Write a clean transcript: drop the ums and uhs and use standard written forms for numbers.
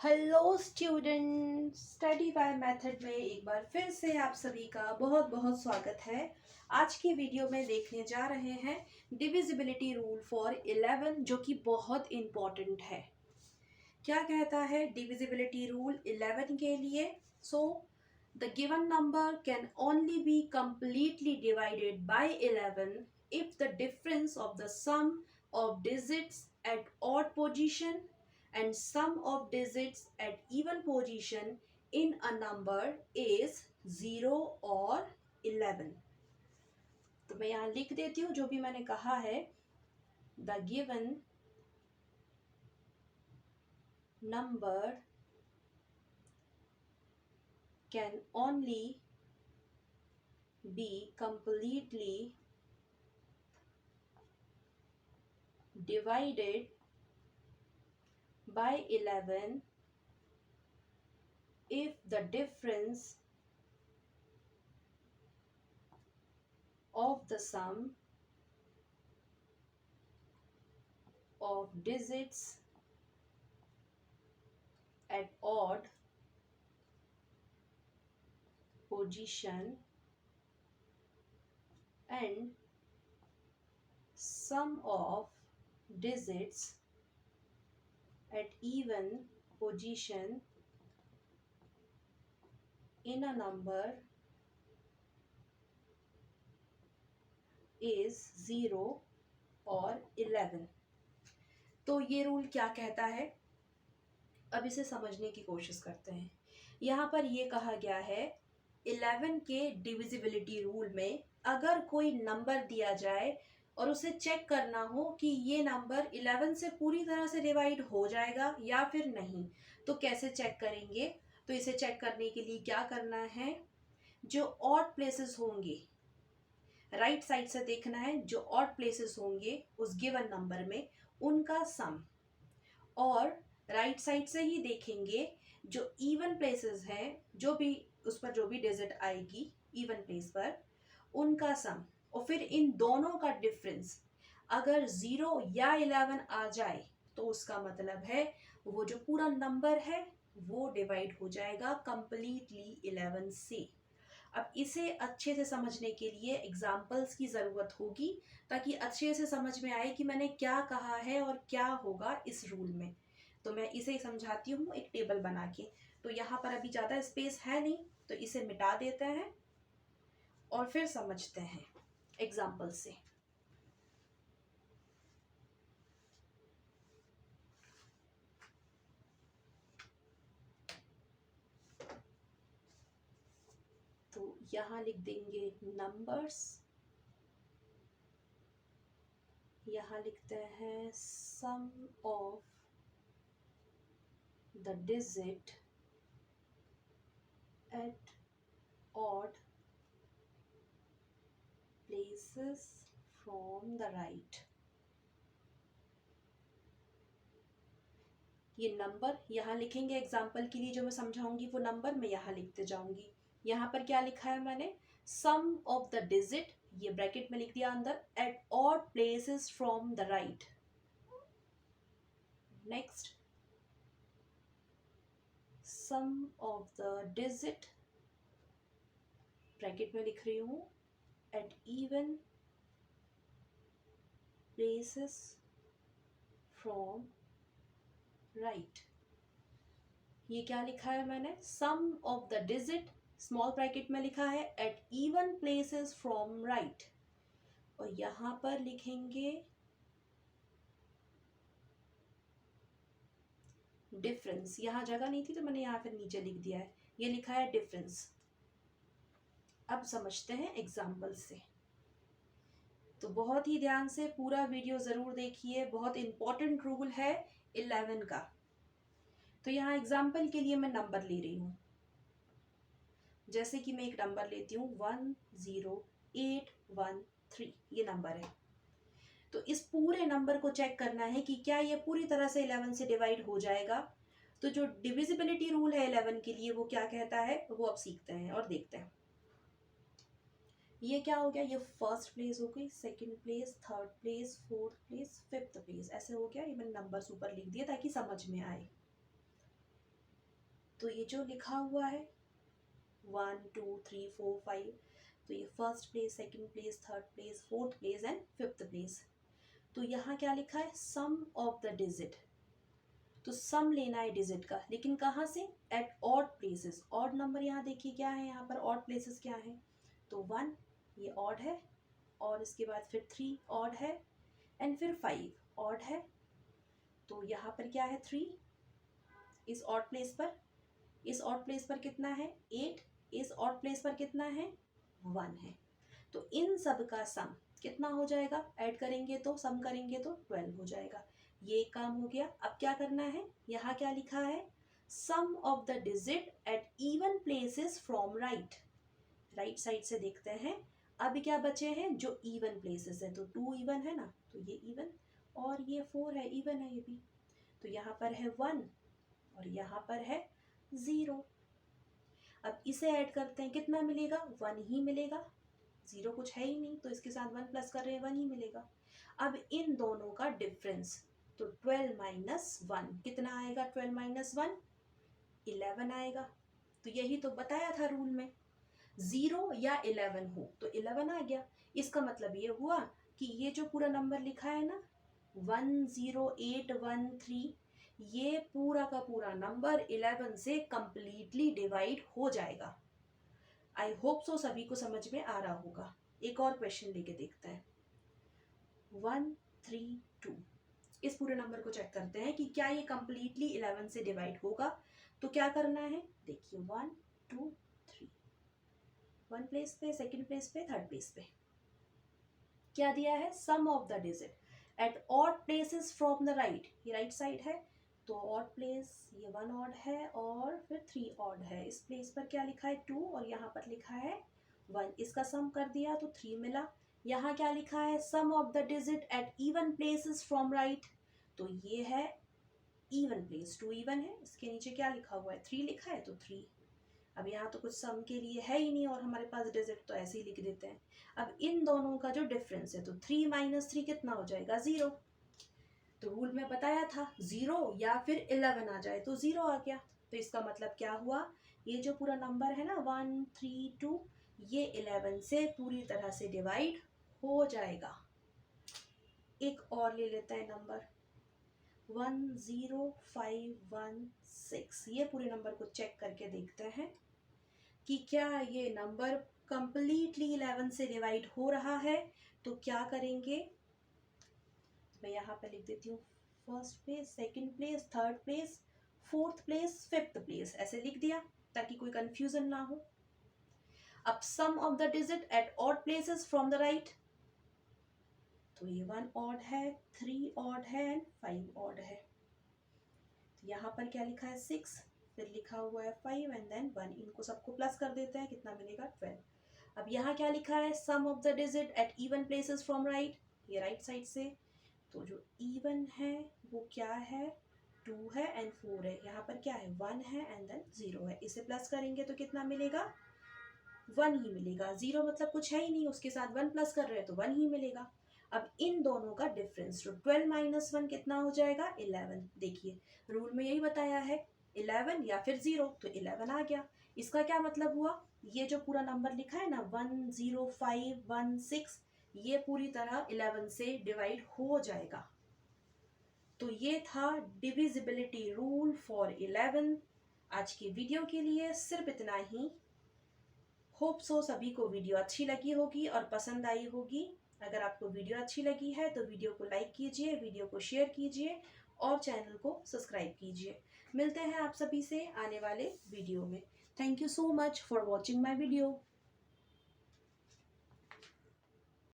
Hello student, study by method में एक बार फिर से आप सभी का बहुत बहुत स्वागत है। आज की वीडियो में देखने जा रहे हैं डिविजिबिलिटी रूल फॉर 11 जो कि बहुत इम्पॉर्टेंट है। क्या कहता है डिविजिबिलिटी रूल 11 के लिए? So the given number can only be completely divided by 11 if the difference of the sum of digits at odd position and sum of digits at even position in a number is 0 और 11। तो मैं यहाँ लिख देती हूँ जो भी मैंने कहा है। The given number can only be completely divided by 11 if the difference of the sum of digits at odd position and sum of digits at even position in a number is 0 और 11। तो ये rule क्या कहता है, अब इसे समझने की कोशिश करते हैं। यहाँ पर ये कहा गया है 11 के डिविजिबिलिटी रूल में अगर कोई नंबर दिया जाए और उसे चेक करना हो कि ये नंबर 11 से पूरी तरह से डिवाइड हो जाएगा या फिर नहीं, तो कैसे चेक करेंगे? तो इसे चेक करने के लिए क्या करना है, जो ऑड प्लेसेस होंगे राइट साइड से देखना है, जो ऑड प्लेसेस होंगे उस गिवन नंबर में उनका सम, और राइट साइड से ही देखेंगे जो इवन प्लेसेस हैं, जो भी उस पर जो भी डिजिट आएगी इवन प्लेस पर उनका सम, और फिर इन दोनों का डिफरेंस अगर 0 या 11 आ जाए तो उसका मतलब है वो जो पूरा नंबर है वो डिवाइड हो जाएगा कंप्लीटली 11 से। अब इसे अच्छे से समझने के लिए एग्जाम्पल्स की ज़रूरत होगी ताकि अच्छे से समझ में आए कि मैंने क्या कहा है और क्या होगा इस रूल में। तो मैं इसे समझाती हूँ एक टेबल बना के। तो यहाँ पर अभी ज़्यादा स्पेस है नहीं तो इसे मिटा देते हैं और फिर समझते हैं एग्जाम्पल से। तो यहाँ लिख देंगे नंबर्स, यहाँ लिखते हैं sum of the digit at odd places from the right। ये नंबर यहाँ लिखेंगे एग्जाम्पल के लिए, जो मैं समझाऊंगी वो नंबर मैं यहाँ लिखते जाऊंगी। यहाँ पर क्या लिखा है मैंने, सम ऑफ द डिजिट, ये ब्रैकेट में लिख दिया अंदर, at odd places from the right. Next sum of the digit, bracket में लिख रही हूँ, at even places from right. ये क्या लिखा है मैंने, sum of the digit, small bracket में लिखा है at even places from right, और यहाँ पर लिखेंगे डिफरेंस। यहाँ जगह नहीं थी तो मैंने यहाँ फिर नीचे लिख दिया है, ये लिखा है डिफरेंस। अब समझते हैं एग्जाम्पल से। तो बहुत ही ध्यान से पूरा वीडियो ज़रूर देखिए, बहुत इंपॉर्टेंट रूल है 11 का। तो यहाँ एग्जाम्पल के लिए मैं नंबर ले रही हूँ, जैसे कि मैं एक नंबर लेती हूँ 10813, ये नंबर है। तो इस पूरे नंबर को चेक करना है कि क्या ये पूरी तरह से 11 से डिवाइड हो जाएगा। तो जो डिविजिबिलिटी रूल है 11 के लिए वो क्या कहता है वो अब सीखते हैं और देखते हैं। ये क्या हो गया, ये फर्स्ट प्लेस हो गई, second place, third place, fourth place, fifth place, ऐसे हो गया। ये मैंने नंबर्स ऊपर लिख दिए ताकि समझ में आए। तो ये जो लिखा हुआ है 1 2 3 4 5, तो ये first place, second place, third place, fourth place and fifth place. तो यहाँ क्या लिखा है, सम ऑफ द डिजिट। तो सम लेना है डिजिट का, लेकिन कहाँ से, at odd places. Odd number यहाँ देखिए क्या है, यहाँ पर ऑड प्लेसेस क्या है, तो 1 ये ऑड है, और इसके बाद फिर 3 ऑड है, एंड फिर 5 ऑड है। तो यहाँ पर क्या है 3 इस ऑड प्लेस पर, इस ऑड प्लेस पर कितना है 8, इस ऑड प्लेस पर कितना है 1 है। तो इन सब का सम कितना हो जाएगा, ऐड करेंगे तो, सम करेंगे तो 12 हो जाएगा। ये काम हो गया। अब क्या करना है, यहाँ क्या लिखा है, sum of the digit at even places from right. Right side से देखते हैं। अब क्या बचे हैं, जो इवन प्लेसेस है, तो 2 इवन है ना, तो ये इवन, और ये 4 है, इवन है ये भी। तो यहाँ पर है 1 और यहाँ पर है 0। अब इसे ऐड करते हैं, कितना मिलेगा, 1 ही मिलेगा, 0 कुछ है ही नहीं, तो इसके साथ 1 प्लस कर रहे हैं, 1 ही मिलेगा। अब इन दोनों का डिफरेंस, तो 12 माइनस 1 कितना आएगा, 12 माइनस 1 11 आएगा। तो यही तो बताया था रूल में, 0 या 11 हो तो 11 आ गया। इसका मतलब ये हुआ कि ये जो पूरा नंबर लिखा है ना 10813, ये पूरा का पूरा नंबर 11 से कंप्लीटली डिवाइड हो जाएगा। आई होप सो सभी को समझ में आ रहा होगा। एक और क्वेश्चन लेके देखते हैं, 132। इस पूरे नंबर को चेक करते हैं कि क्या ये कंप्लीटली 11 से डिवाइड होगा। तो क्या करना है, देखिए 1 2 3, 1 प्लेस पे, सेकंड प्लेस पे, थर्ड प्लेस पे क्या दिया है, sum of the digit at odd places from the right. ये राइट साइड है, तो ऑड प्लेस, ये 1 ऑड है और फिर 3 ऑड है। इस प्लेस पर क्या लिखा है 2 और यहाँ पर लिखा है 1। इसका सम कर दिया तो 3 मिला। यहाँ क्या लिखा है, sum of the digit at even places from right, तो ये है इवन प्लेस, 2 इवन है। इसके नीचे क्या लिखा हुआ है, 3 लिखा है, तो 3। अब यहाँ तो कुछ सम के लिए है ही नहीं और हमारे पास डिजिट, तो ऐसे ही लिख देते हैं। अब इन दोनों का जो डिफरेंस है, तो 3 माइनस 3 कितना हो जाएगा, 0। तो रूल में बताया था 0 या फिर 11 आ जाए तो 0 आ गया। तो इसका मतलब क्या हुआ, ये जो पूरा नंबर है ना 132, ये 11 से पूरी तरह से डिवाइड हो जाएगा। एक और ले लेते हैं नंबर 10516। ये पूरे नंबर को चेक करके देखते हैं कि क्या ये नंबर कंप्लीटली 11 से डिवाइड हो रहा है। तो क्या करेंगे, मैं यहाँ पे लिख देती हूँ first place, second place, third place, fourth place, fifth place, ऐसे लिख दिया ताकि कोई कंफ्यूजन ना हो। अब sum of the digit at odd places from the right, तो ये 1 ऑड है, 3 ऑड है एंड 5 ऑड है। तो यहाँ पर क्या लिखा है 6, फिर लिखा हुआ है 5 एंड देन 1। इनको सबको प्लस कर देते हैं, कितना मिलेगा 12। अब यहाँ क्या लिखा है, sum of the digit at even places from right, ये राइट साइड से, तो जो इवन है वो क्या है 2 है एंड 4 है। यहाँ पर क्या है 1 है एंड देन 0 है। इसे प्लस करेंगे तो कितना मिलेगा, 1 ही मिलेगा। 0 मतलब कुछ है ही नहीं, उसके साथ 1 प्लस कर रहे हैं तो 1 ही मिलेगा। अब इन दोनों का डिफरेंस, तो 12 माइनस 1 कितना हो जाएगा 11। देखिए रूल में यही बताया है 11 या फिर 0, तो 11 आ गया। इसका क्या मतलब हुआ, ये जो पूरा नंबर लिखा है ना 10516, ये पूरी तरह 11 से डिवाइड हो जाएगा। तो ये था डिविजिबिलिटी रूल फॉर 11। आज की वीडियो के लिए सिर्फ इतना ही। होप सो सभी को वीडियो अच्छी लगी होगी और पसंद आई होगी। अगर आपको वीडियो अच्छी लगी है तो वीडियो को लाइक कीजिए, वीडियो को शेयर कीजिए और चैनल को सब्सक्राइब कीजिए। मिलते हैं आप सभी से आने वाले वीडियो में। Thank you so much for watching my video.